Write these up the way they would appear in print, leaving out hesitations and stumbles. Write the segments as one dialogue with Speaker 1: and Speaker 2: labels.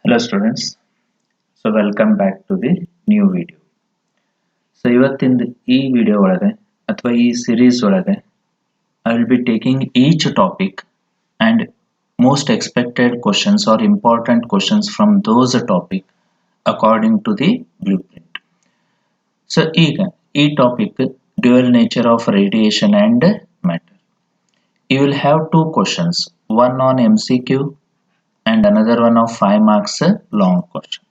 Speaker 1: Hello students, so welcome back to the new video. So ಇವತ್ತಿನ ಈ video ಒಳಗೆ ಅಥವಾ ಈ ಸೀರೀಸ್ ಒಳಗೆ I will be taking each topic and most expected questions or important questions from those topic according to the blueprint. So ಈಗ ಈ topic dual nature of radiation and matter. You will have two questions, one on MCQ and another one of 5 marks long question.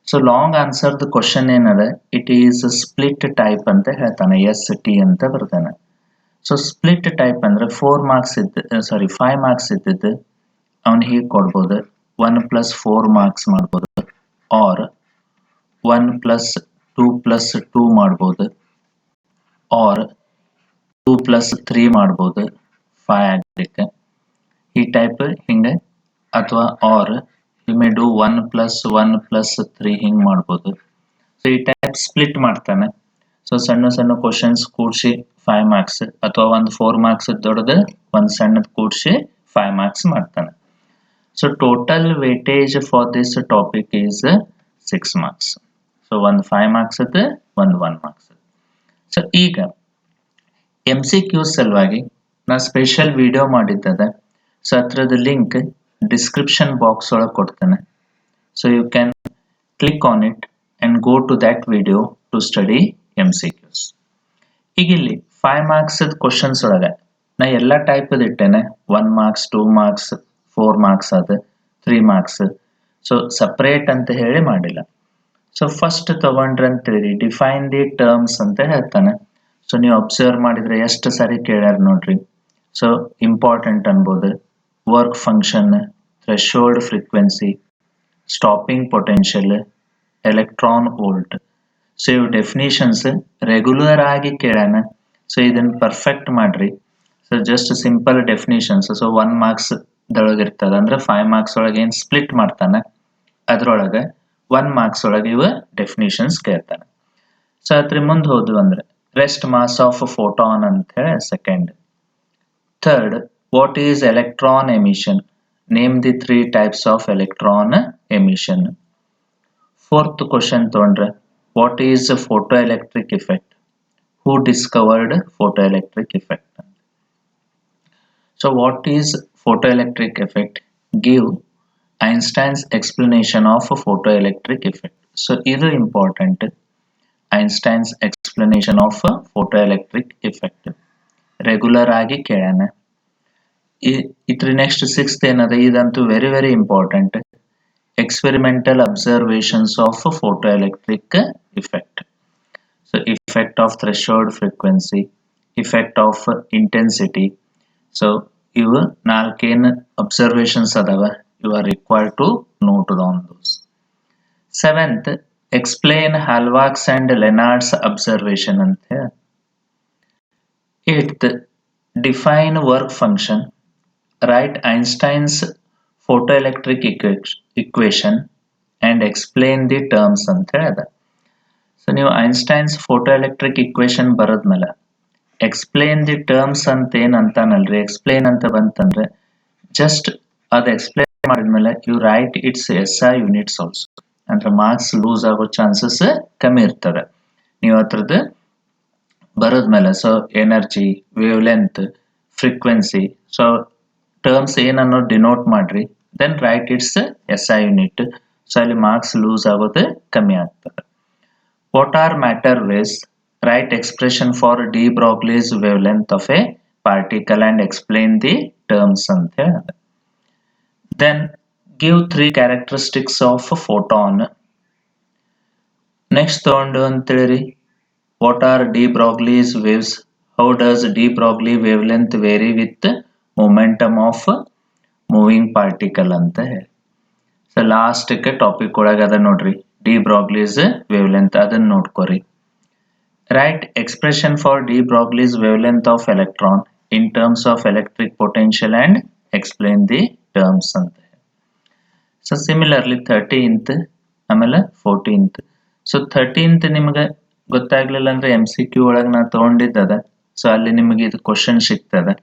Speaker 1: So long answer the question ಏನದ it is split type ಅಂತ ಹೇಳ್ತಾನೆ ST ಅಂತ ಬರ್ತಾನೆ. So split type ಅಂದ್ರೆ 4 marks 5 marks ಇದ್ದಿದ್ದು ಅವನು ಹೀಗೆ ಕೊಡ್ಬೋದು 1 plus 4 marks ಮಾಡ್ಬೋದು or 1 plus 2 plus 2 ಮಾಡ್ಬೋದು or 2 plus 3 ಮಾಡ್ಬೋದು 5 ಆಗಲಿಕ್ಕೆ ಈ ಟೈಪ್ ಹಿಂಗೆ ಅಥವಾ or you may do 1 plus 1 plus 3 ಹಿಂಗೆ ಮಾಡ್ಬೋದು. ಸೊ ಈ ಟೈಪ್ ಸ್ಪ್ಲಿಟ್ ಮಾಡ್ತಾನೆ. ಸೊ ಸಣ್ಣ ಸಣ್ಣ ಕ್ವಶನ್ಸ್ ಕೂಡಿಸಿ 5 ಮಾರ್ಕ್ಸ್ ಅಥವಾ ಒಂದು 4 ಮಾರ್ಕ್ಸ್ ದೊಡ್ಡದು ಒಂದು ಸಣ್ಣದು ಕೂಡಿಸಿ 5 ಮಾರ್ಕ್ಸ್ ಮಾಡ್ತಾನೆ. So total weightage for this topic is 6 marks. So ಒಂದು 5 ಮಾರ್ಕ್ಸ್ ಅದು ಒಂದು 1 ಮಾರ್ಕ್ಸ್. ಸೊ ಈಗ MCQ ಸಲುವಾಗಿ ನಾ ಸ್ಪೆಷಲ್ ವಿಡಿಯೋ ಮಾಡಿದ್ದದ. ಸೊ ಅದರದ ಲಿಂಕ್ description box ಒಳಗೆ ಕೊಡ್ತೇನೆ. So you can click on it and go to that video to study MCQs. ಈಗ ಇಲ್ಲಿ 5 marks questions ಒಳಗೆ ನಾ ಎಲ್ಲ ಟೈಪ್ ಇಟ್ಟೇನೆ 1 marks 2 marks 4 marks ಅದು 3 marks. ಸೊ ಸಪ್ರೇಟ್ ಅಂತ ಹೇಳಿ ಮಾಡಿಲ್ಲ. ಸೊ ಫಸ್ಟ್ ತಗೊಂಡ್ರೆ ಅಂತೇಳಿ ಡಿಫೈನ್ ದಿ ಟರ್ಮ್ಸ್ ಅಂತ ಹೇಳ್ತಾನೆ. ಸೊ ನೀವು ಅಬ್ಸರ್ವ್ ಮಾಡಿದ್ರೆ ಎಷ್ಟು ಸಾರಿ ಕೇಳ್ಯಾರ ನೋಡ್ರಿ. ಸೊ ಇಂಪಾರ್ಟೆಂಟ್ ಅನ್ಬೋದು, work function, threshold frequency, stopping potential, electron volt. So ಇವು ಡೆಫಿನಿಷನ್ಸ್ ರೆಗ್ಯುಲರ್ ಆಗಿ ಕೇಳೋಣ. ಸೊ ಇದನ್ನ ಪರ್ಫೆಕ್ಟ್ ಮಾಡ್ರಿ. So just simple definitions. So 1 marks ದೊಳಗೆ ಇರ್ತದೆ ಅಂದ್ರೆ 5 ಮಾರ್ಕ್ಸ್ ಒಳಗೆ ಏನು ಸ್ಪ್ಲಿಟ್ ಮಾಡ್ತಾನೆ ಅದ್ರೊಳಗೆ 1 ಮಾರ್ಕ್ಸ್ ಒಳಗೆ ಇವ ಡೆಫಿನಿಷನ್ಸ್ ಕೇಳ್ತಾನೆ. ಸೊ ಅದ್ರ ಮುಂದೆ ಹೋದ್ವು ಅಂದ್ರೆ ರೆಸ್ಟ್ ಮಾಸ್ ಆಫ್ ಫೋಟಾನ್ ಅಂತ ಹೇಳಿ second. Third, what is electron emission? Name the 3 types of electron emission. Fourth question ತೊಗೊಂಡ್ರೆ what is a photoelectric effect? Who discovered photoelectric effect? So what is photoelectric effect? Give Einstein's explanation of a photoelectric effect. So ಇದು important. Einstein's explanation of a photoelectric effect regular ಆಗಿ ಕೇಳೋಣ. ಇದ್ರ next 6th ಏನದ, ಇದಂತೂ very very important. Experimental observations of photoelectric effect. So effect of threshold frequency, effect of intensity. So ಇವು 4 ಏನು observations ಅದಾವ, you are required to note down those. 7th, explain Hallwachs' and Lenard's observation ಅಂತ ಹೇಳಿ. 8th, define work function. Write Einstein's photoelectric equation and explain the terms ಅಂತ ಹೇಳಿದ. So ನೀವು Einstein's photoelectric equation ಬರೋದ್ಮೇಲೆ explain the terms ಅಂತ ಏನ್ ಅಂತಾನಲ್ರಿ, explain ಅಂತ ಬಂತಂದ್ರೆ ಜಸ್ಟ್ ಅದು ಎಕ್ಸ್ಪ್ಲೇನ್ ಮಾಡಿದ್ಮೇಲೆ you write its SI units also. ಅಂದ್ರೆ ಮಾರ್ಕ್ಸ್ ಲೂಸ್ ಆಗೋ ಚಾನ್ಸಸ್ ಕಮ್ಮಿ ಇರ್ತದೆ ನೀವು ಅದ್ರದ್ದು ಬರೋದ್ಮೇಲೆ. So energy, wave length, frequency, so terms ಏನನ್ನೋ ಡಿನೋಟ್ ಮಾಡ್ರಿ, then write its SI unit. So ಅಲ್ಲಿ ಮಾರ್ಕ್ಸ್ ಲೂಸ್ ಆಗೋದು ಕಮ್ಮಿ ಆಗ್ತದೆ. What are matter waves? Write expression for de Broglie's wave length of a particle and explain the terms ಅಂತ ಹೇಳಿದೆ. Then give 3 characteristics of photon. Next ತಗೊಂಡು ಅಂತೇಳಿ what are de Broglie's waves? How does de Broglie wave length vary with momentum of moving particle ಅಂತ ಹೇಳಿ. So ಲಾಸ್ಟ್ಗೆ topic ಒಳಗೆ ಅದ ನೋಡ್ರಿ, ಡಿ ಬ್ರಾಗ್ಲಿಸ್ ವೇವ್ ಲೆಂತ್, ಅದನ್ನ ನೋಡ್ಕೋರಿ. Write expression for de Broglie's wave length of electron in terms of electric potential and explain the terms ಅಂತ ಹೇಳಿ. ಸೊ ಸಿಮಿಲರ್ಲಿ 13th ಆಮೇಲೆ 14th. ಸೊ 13th ನಿಮ್ಗೆ ಗೊತ್ತಾಗ್ಲಿಲ್ಲ ಅಂದ್ರೆ MCQ ಒಳಗೆ ನಾ ತಗೊಂಡಿದ್ದದ. ಸೊ ಅಲ್ಲಿ ನಿಮಗೆ ಇದು ಕ್ವಶನ್ ಸಿಗ್ತದೆ.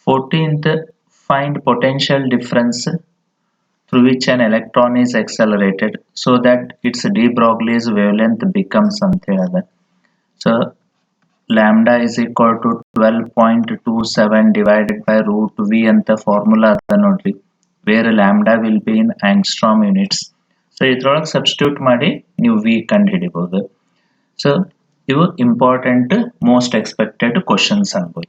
Speaker 1: 14th, find potential difference through which an electron is accelerated so that its de Broglie's wavelength becomes ಅಂತ ಹೇಳಿದೆ. So lambda is equal to 12.27 divided by root v ಅಂತ ಫಾರ್ಮುಲಾ ಅದ ನೋಡ್ರಿ, where lambda will be in angstrom units. So ಇದ್ರೊಳಗೆ substitute ಮಾಡಿ ನೀವು v ಕಂಡು ಹಿಡಿಬಹುದು. ಸೊ ಇವು ಇಂಪಾರ್ಟೆಂಟ್ ಮೋಸ್ಟ್ ಎಕ್ಸ್ಪೆಕ್ಟೆಡ್ ಕ್ವಶನ್ಸ್ ಅನ್ಬೋದು.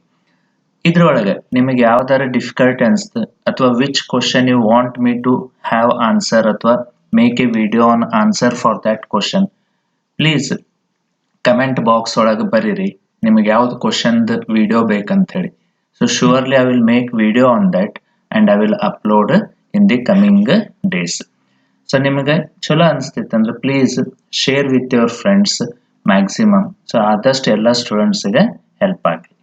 Speaker 1: ಇದ್ರೊಳಗೆ ನಿಮಗೆ ಯಾವ್ದಾರ ಡಿಫಿಕಲ್ಟ್ ಅನ್ಸ್ತು ಅಥವಾ which question you want me to have answer ಅಥವಾ make a video on answer for that question, please comment box ಒಳಗೆ ಬರೀರಿ ನಿಮಗೆ ಯಾವ್ದು ಕ್ವಶನ್ದು ವಿಡಿಯೋ ಬೇಕಂತ ಹೇಳಿ. So surely I will make video on that and I will upload in the coming days. So ನಿಮಗೆ ಚಲೋ ಅನಿಸ್ತಿತ್ತು ಅಂದ್ರೆ please share with your friends maximum. So ಆದಷ್ಟು ಎಲ್ಲ ಸ್ಟೂಡೆಂಟ್ಸ್ಗೆ ಹೆಲ್ಪ್ ಆಗಲಿ.